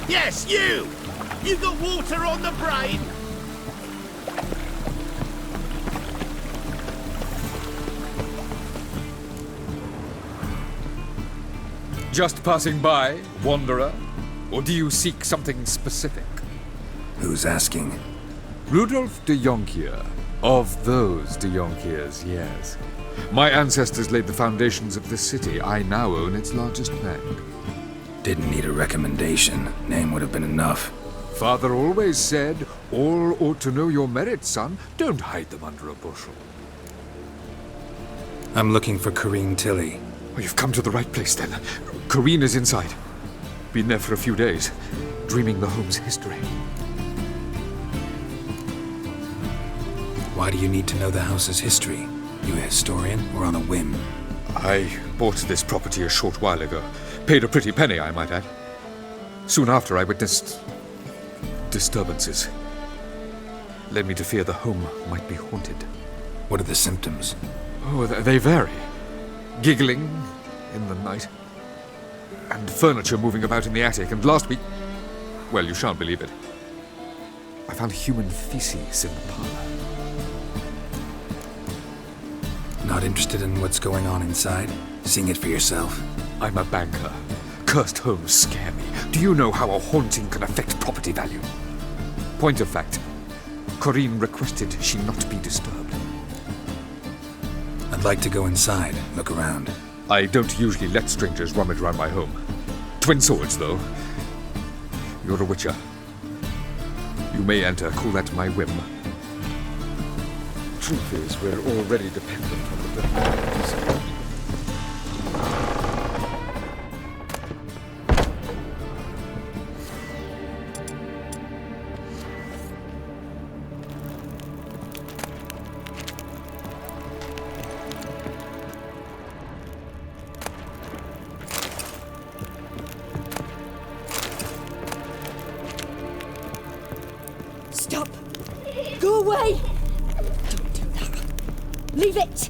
Yes, you! You got water on the brain? Just passing by, wanderer? Or do you seek something specific? Who's asking? Rudolf de Jonkier. Of those de Jonkiers, yes. My ancestors laid the foundations of this city. I now own its largest bank. Didn't need a recommendation. Name would have been enough. Father always said, all ought to know your merits, son. Don't hide them under a bushel. I'm looking for Corrine Tilly. Well, you've come to the right place, then. Corrine is inside. Been there for a few days, dreaming the home's history. Why do you need to know the house's history? You a historian or on a whim? I bought this property a short while ago. Paid a pretty penny, I might add. Soon after, I witnessed disturbances. Led me to fear the home might be haunted. What are the symptoms? Oh, they vary. Giggling in the night. And furniture moving about in the attic. And last week... well, you shan't believe it. I found human feces in the parlor. Not interested in what's going on inside? Seeing it for yourself? I'm a banker. Cursed homes scare me. Do you know how a haunting can affect property value? Point of fact, Corrine requested she not be disturbed. I'd like to go inside, look around. I don't usually let strangers rummage around my home. Twin swords, though. You're a witcher. You may enter, call that my whim. Truth is, we're already dependent on the death. Stop! Go away! Don't do that. Leave it!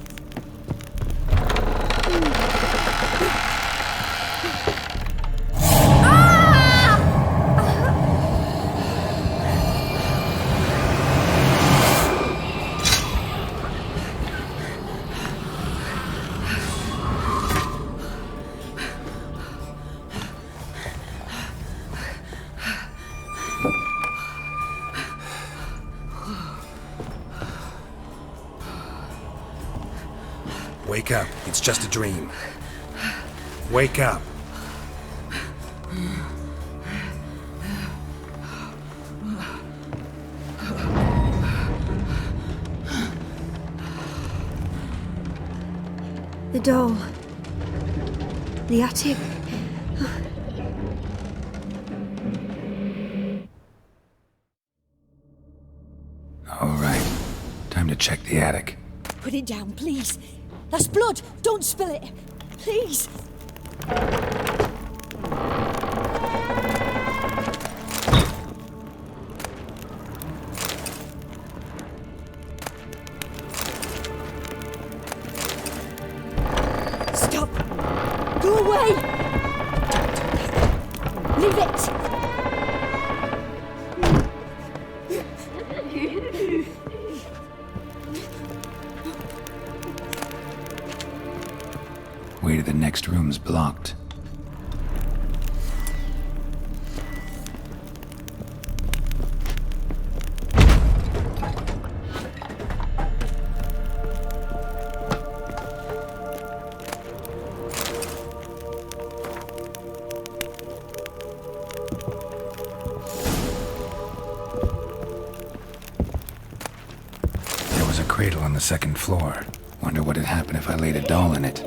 Wake up. It's just a dream. Wake up. The doll. The attic. All right. Time to check the attic. Put it down, please. That's blood! Don't spill it! Please! Stop! Go away! Don't do that. Leave it! Way to the next room's blocked. There was a cradle on the second floor. Wonder what'd happen if I laid a doll in it.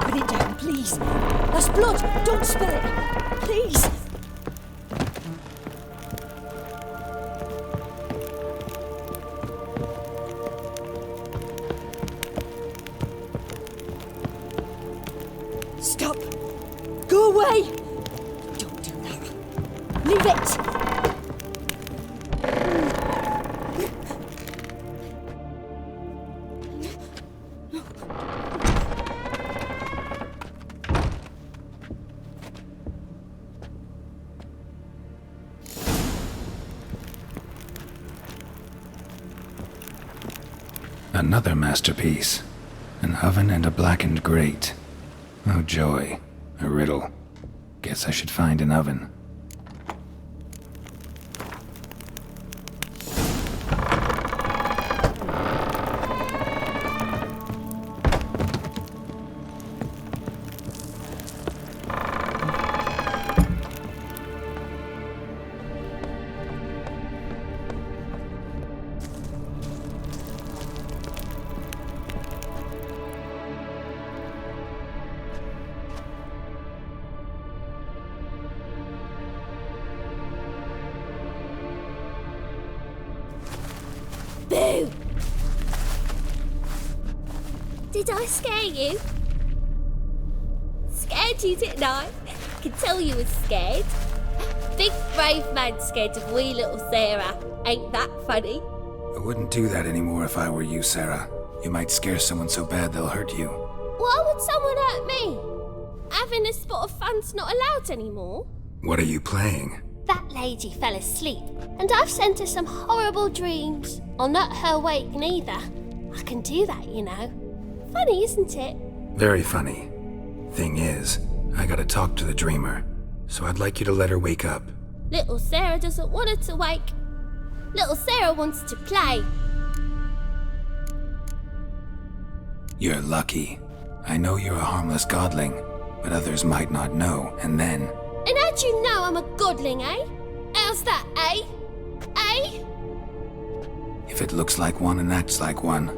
Put it down, please. That's blood! Don't spill it! Please! Leave it! Another masterpiece. An oven and a blackened grate. Oh joy. A riddle. Guess I should find an oven. Boo! Did I scare you? Scared you, didn't I? I can tell you was scared. Big brave man scared of wee little Sarah. Ain't that funny? I wouldn't do that anymore if I were you, Sarah. You might scare someone so bad they'll hurt you. Why would someone hurt me? Having a spot of fun's not allowed anymore. What are you playing? That lady fell asleep, and I've sent her some horrible dreams. I'll not her awake neither. I can do that, you know. Funny, isn't it? Very funny. Thing is, I gotta talk to the dreamer, so I'd like you to let her wake up. Little Sarah doesn't want her to wake. Little Sarah wants to play. You're lucky. I know you're a harmless godling, but others might not know, and then... And how'd you know I'm a godling, eh? How's that, eh? Eh? If it looks like one and acts like one,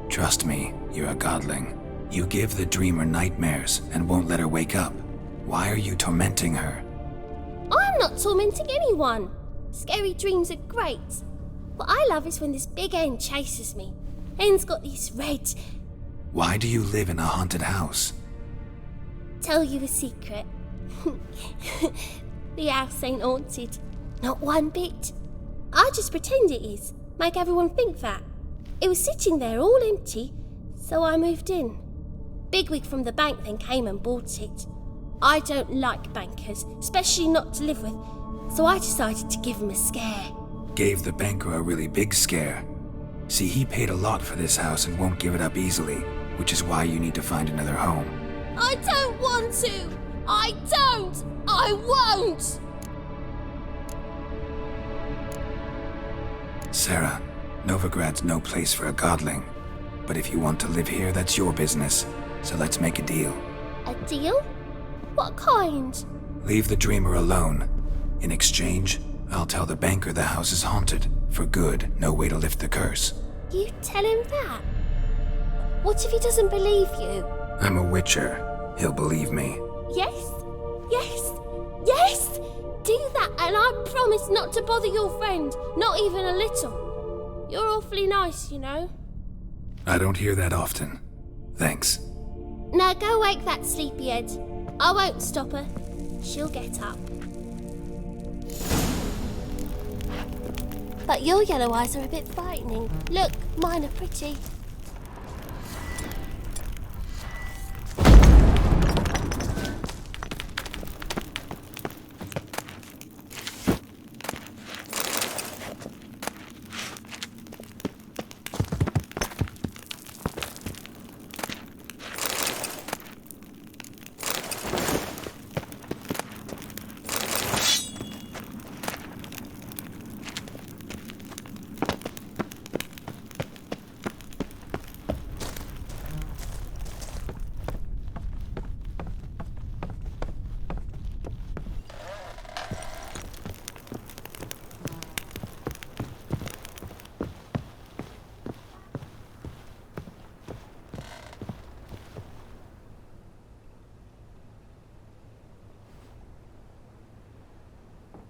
trust me, you're a godling. You give the dreamer nightmares and won't let her wake up. Why are you tormenting her? I'm not tormenting anyone. Scary dreams are great. What I love is when this big hen chases me. Hen's got these red... Why do you live in a haunted house? Tell you a secret. The house ain't haunted. Not one bit. I just pretend it is. Make everyone think that. It was sitting there all empty, so I moved in. Bigwig from the bank then came and bought it. I don't like bankers, especially not to live with, so I decided to give him a scare. Gave the banker a really big scare. See, he paid a lot for this house and won't give it up easily, which is why you need to find another home. I don't want to! I don't! I won't! Sarah, Novigrad's no place for a godling. But if you want to live here, that's your business. So let's make a deal. A deal? What kind? Leave the dreamer alone. In exchange, I'll tell the banker the house is haunted. For good, no way to lift the curse. You tell him that? What if he doesn't believe you? I'm a witcher. He'll believe me. Yes? Yes? Yes! Do that and I promise not to bother your friend. Not even a little. You're awfully nice, you know. I don't hear that often. Thanks. Now go wake that sleepyhead. I won't stop her. She'll get up. But your yellow eyes are a bit frightening. Look, mine are pretty.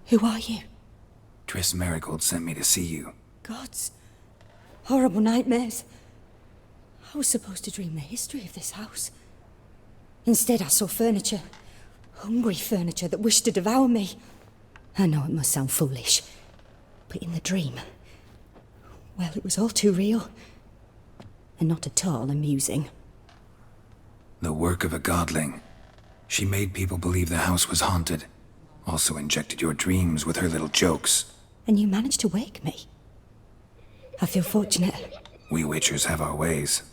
Who are you? Triss Marigold sent me to see you. Gods. Horrible nightmares. I was supposed to dream the history of this house. Instead, I saw furniture. Hungry furniture that wished to devour me. I know it must sound foolish, but in the dream, well, it was all too real. And not at all amusing. The work of a godling. She made people believe the house was haunted. Also injected your dreams with her little jokes. And you managed to wake me. I feel fortunate. We witchers have our ways.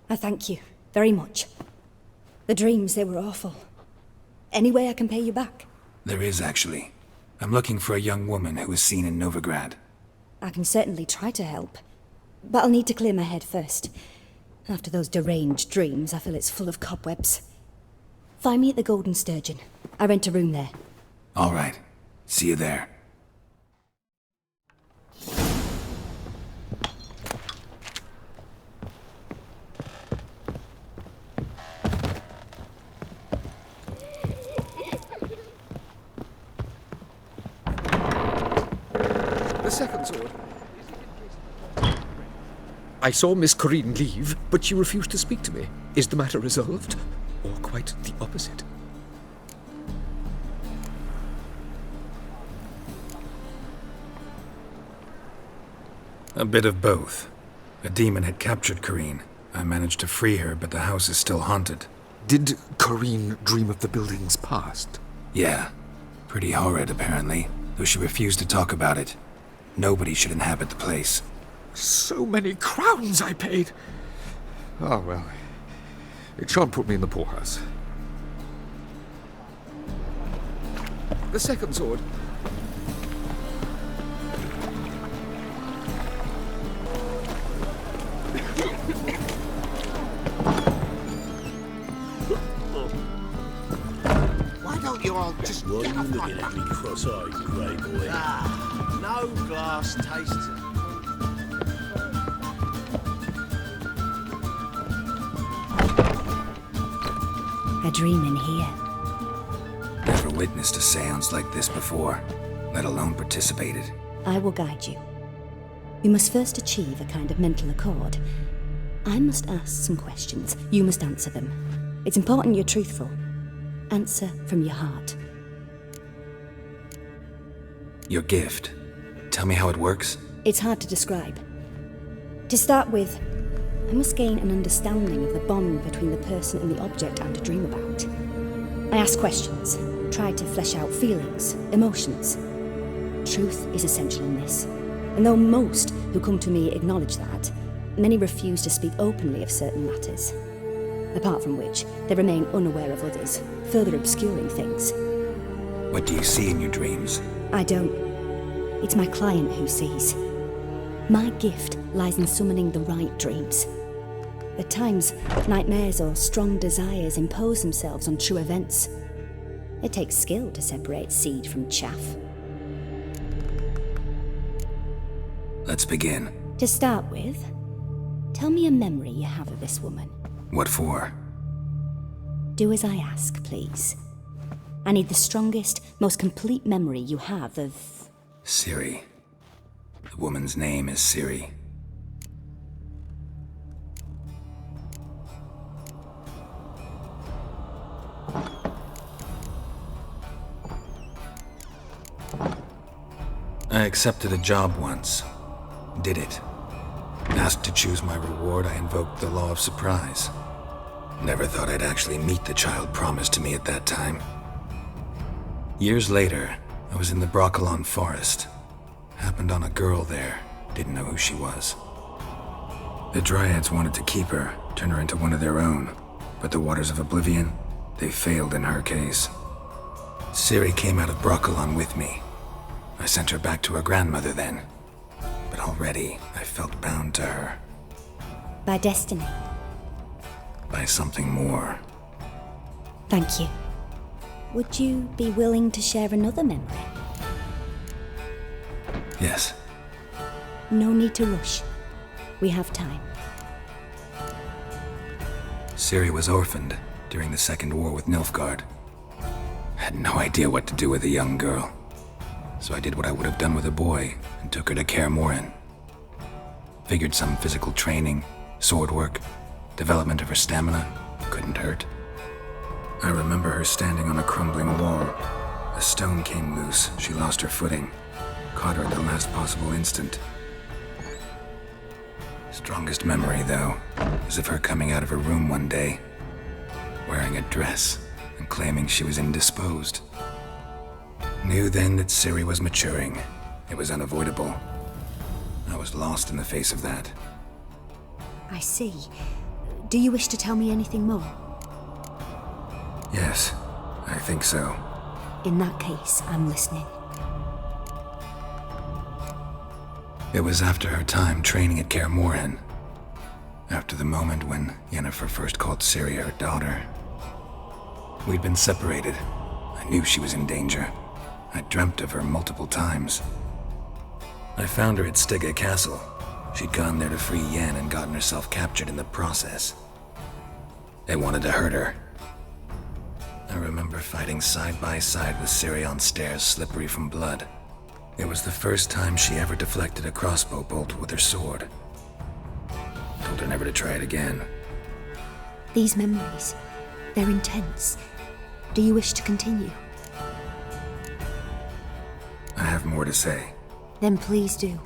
I thank you very much. The dreams, they were awful. Any way I can pay you back? There is, actually. I'm looking for a young woman who was seen in Novigrad. I can certainly try to help. But I'll need to clear my head first. After those deranged dreams, I feel it's full of cobwebs. Find me at the Golden Sturgeon. I rent a room there. All right. See you there. The second sword. I saw Miss Corinne leave, but she refused to speak to me. Is the matter resolved? Or quite the opposite? A bit of both. A demon had captured Corinne. I managed to free her, but the house is still haunted. Did Corinne dream of the building's past? Yeah. Pretty horrid, apparently, though she refused to talk about it. Nobody should inhabit the place. So many crowns I paid! Ah, well. It shan't put me in the poorhouse. The second sword. Why don't you all just Why are get you off my looking at me cross-eyed, grey boy? Ah, no glass tastes. I dream in here. Never witnessed a seance like this before, let alone participated. I will guide you. We must first achieve a kind of mental accord. I must ask some questions. You must answer them. It's important you're truthful. Answer from your heart. Your gift. Tell me how it works. It's hard to describe. To start with, I must gain an understanding of the bond between the person and the object I'm to dream about. I ask questions, try to flesh out feelings, emotions. Truth is essential in this. And though most who come to me acknowledge that, many refuse to speak openly of certain matters. Apart from which, they remain unaware of others, further obscuring things. What do you see in your dreams? I don't. It's my client who sees. My gift lies in summoning the right dreams. At times, nightmares or strong desires impose themselves on true events. It takes skill to separate seed from chaff. Let's begin. To start with, tell me a memory you have of this woman. What for? Do as I ask, please. I need the strongest, most complete memory you have of... Ciri. The woman's name is Ciri. I accepted a job once. Did it. Asked to choose my reward, I invoked the law of surprise. Never thought I'd actually meet the child promised to me at that time. Years later, I was in the Broccolon forest. Happened on a girl there. Didn't know who she was. The Dryads wanted to keep her, turn her into one of their own. But the Waters of Oblivion, they failed in her case. Ciri came out of Broccolon with me. I sent her back to her grandmother then. But already, I felt bound to her. By destiny. By something more. Thank you. Would you be willing to share another memory? Yes. No need to rush. We have time. Ciri was orphaned during the Second War with Nilfgaard. Had no idea what to do with a young girl. So I did what I would have done with a boy and took her to Kaer Morhen. Figured some physical training, sword work, development of her stamina couldn't hurt. I remember her standing on a crumbling wall, A stone came loose. She lost her footing. Caught her at the last possible instant. Strongest memory, though, is of her coming out of her room one day, wearing a dress and claiming she was indisposed. Knew then that Ciri was maturing. It was unavoidable. I was lost in the face of that. I see. Do you wish to tell me anything more? Yes, I think so. In that case, I'm listening. It was after her time training at Kaer Morhen. After the moment when Yennefer first called Ciri her daughter. We'd been separated. I knew she was in danger. I dreamt of her multiple times. I found her at Stygga Castle. She'd gone there to free Yen and gotten herself captured in the process. They wanted to hurt her. I remember fighting side by side with Ciri on stairs slippery from blood. It was the first time she ever deflected a crossbow bolt with her sword. Told her never to try it again. These memories, they're intense. Do you wish to continue? I have more to say. Then please do.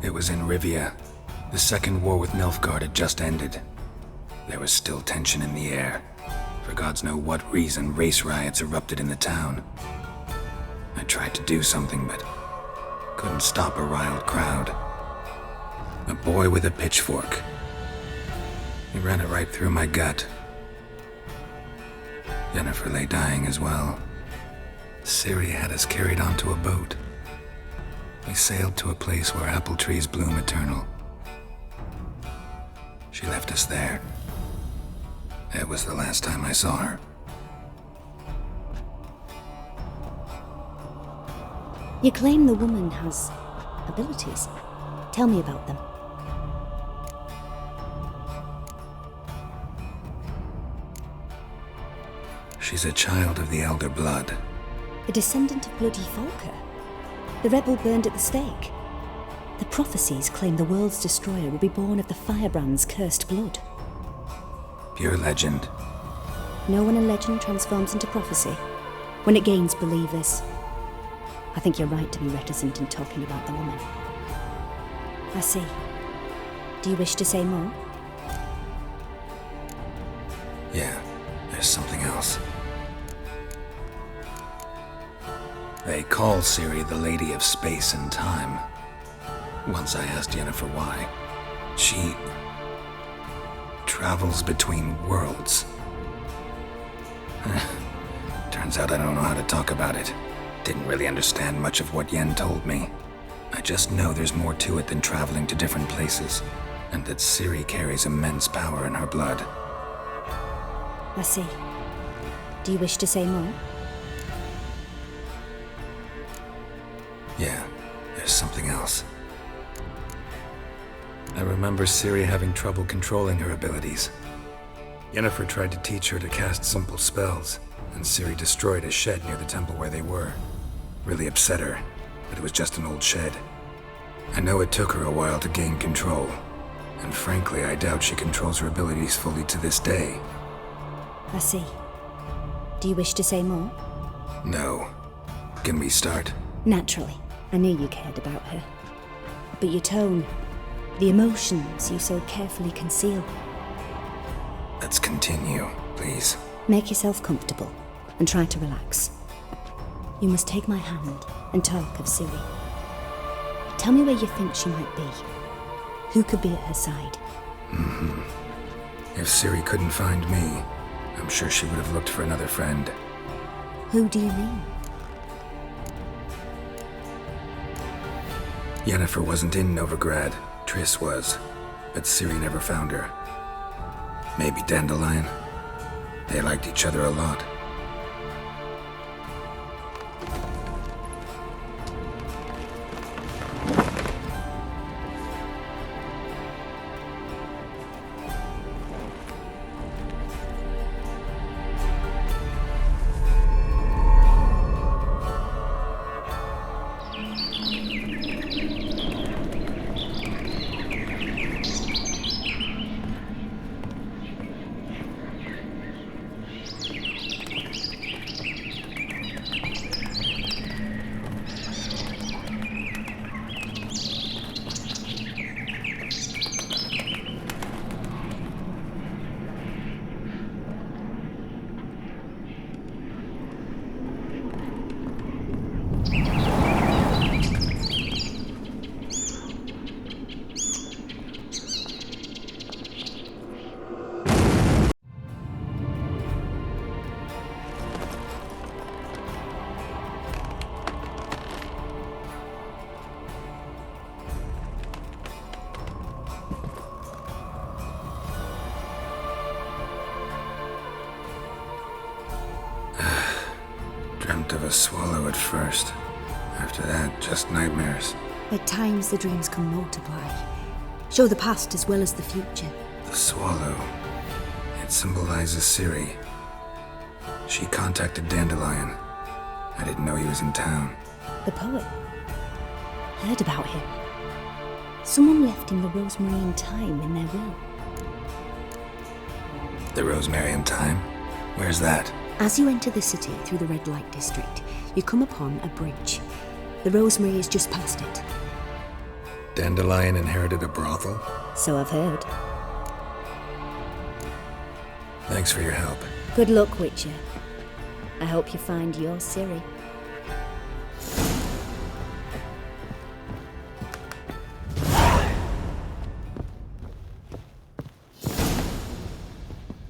It was in Rivia. The second war with Nilfgaard had just ended. There was still tension in the air. For gods know what reason, race riots erupted in the town. I tried to do something, but couldn't stop a riled crowd. A boy with a pitchfork. He ran it right through my gut. Yennefer lay dying as well. Ciri had us carried onto a boat. We sailed to a place where apple trees bloom eternal. She left us there. That was the last time I saw her. You claim the woman has abilities. Tell me about them. She's a child of the Elder Blood. A descendant of bloody Volker. The rebel burned at the stake. The prophecies claim the world's destroyer will be born of the firebrand's cursed blood. Pure legend. Know when a legend transforms into prophecy? When it gains believers. I think you're right to be reticent in talking about the woman. I see. Do you wish to say more? Yeah, there's something else. They call Ciri the Lady of Space and Time. Once I asked Yennefer why. She travels between worlds. Turns out I don't know how to talk about it. Didn't really understand much of what Yen told me. I just know there's more to it than traveling to different places, and that Ciri carries immense power in her blood. I see. Do you wish to say more? Yeah, there's something else. I remember Ciri having trouble controlling her abilities. Yennefer tried to teach her to cast simple spells, and Ciri destroyed a shed near the temple where they were. Really upset her, but it was just an old shed. I know it took her a while to gain control, and frankly, I doubt she controls her abilities fully to this day. I see. Do you wish to say more? No. Can we start? Naturally. I knew you cared about her. But your tone, the emotions you so carefully conceal. Let's continue, please. Make yourself comfortable and try to relax. You must take my hand and talk of Ciri. Tell me where you think she might be. Who could be at her side? If Ciri couldn't find me, I'm sure she would have looked for another friend. Who do you mean? Yennefer wasn't in Novigrad. Triss was. But Ciri never found her. Maybe Dandelion? They liked each other a lot. Dreamt of a swallow at first. After that, just nightmares. At times, the dreams can multiply, show the past as well as the future. The swallow. It symbolizes Ciri. She contacted Dandelion. I didn't know he was in town. The poet. Heard about him. Someone left him the rosemary and thyme in their will. The Rosemary and Thyme? Where's that? As you enter the city through the red light district, you come upon a bridge. The rosemary is just past it. Dandelion inherited a brothel? So I've heard. Thanks for your help. Good luck, Witcher. I hope you find your Ciri.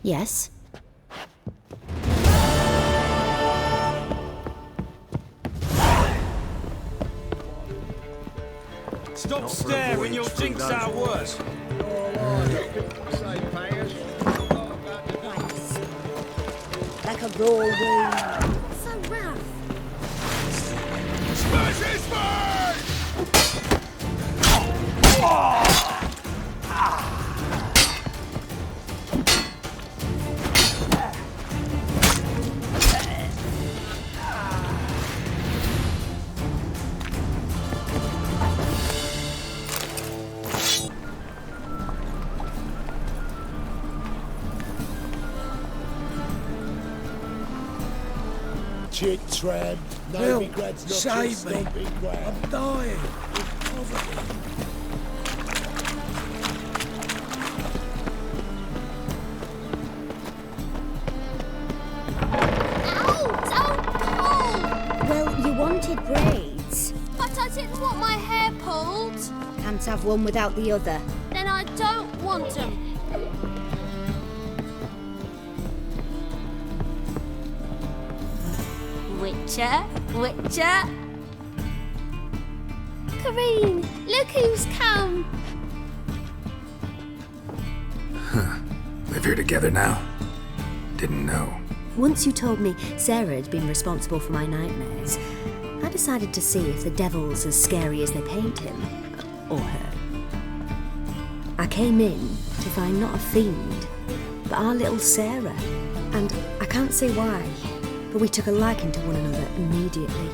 Yes? Stop staring, you'll jinx our work. Like a raw wound. So rough. Smash his face! Chick trad, Novigrad's not save just me. stomping ground. I'm dying. Ow! Don't pull! Well, you wanted braids. But I didn't want my hair pulled. Can't have one without the other. Then I don't want them. Witcher, Witcher. Kareen, look who's come. Live here together now? Didn't know. Once you told me Sarah had been responsible for my nightmares, I decided to see if the devil's as scary as they paint him. Or her. I came in to find not a fiend, but our little Sarah. And I can't say why, but we took a liking to one another immediately.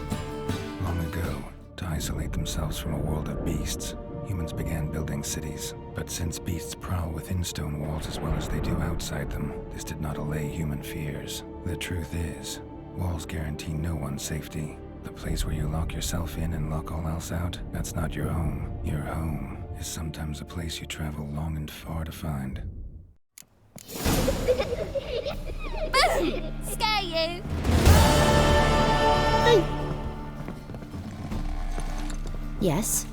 Long ago, to isolate themselves from a world of beasts, humans began building cities. But since beasts prowl within stone walls as well as they do outside them, this did not allay human fears. The truth is, walls guarantee no one's safety. The place where you lock yourself in and lock all else out, that's not your home. Your home is sometimes a place you travel long and far to find. Boom! Scare you. Yes?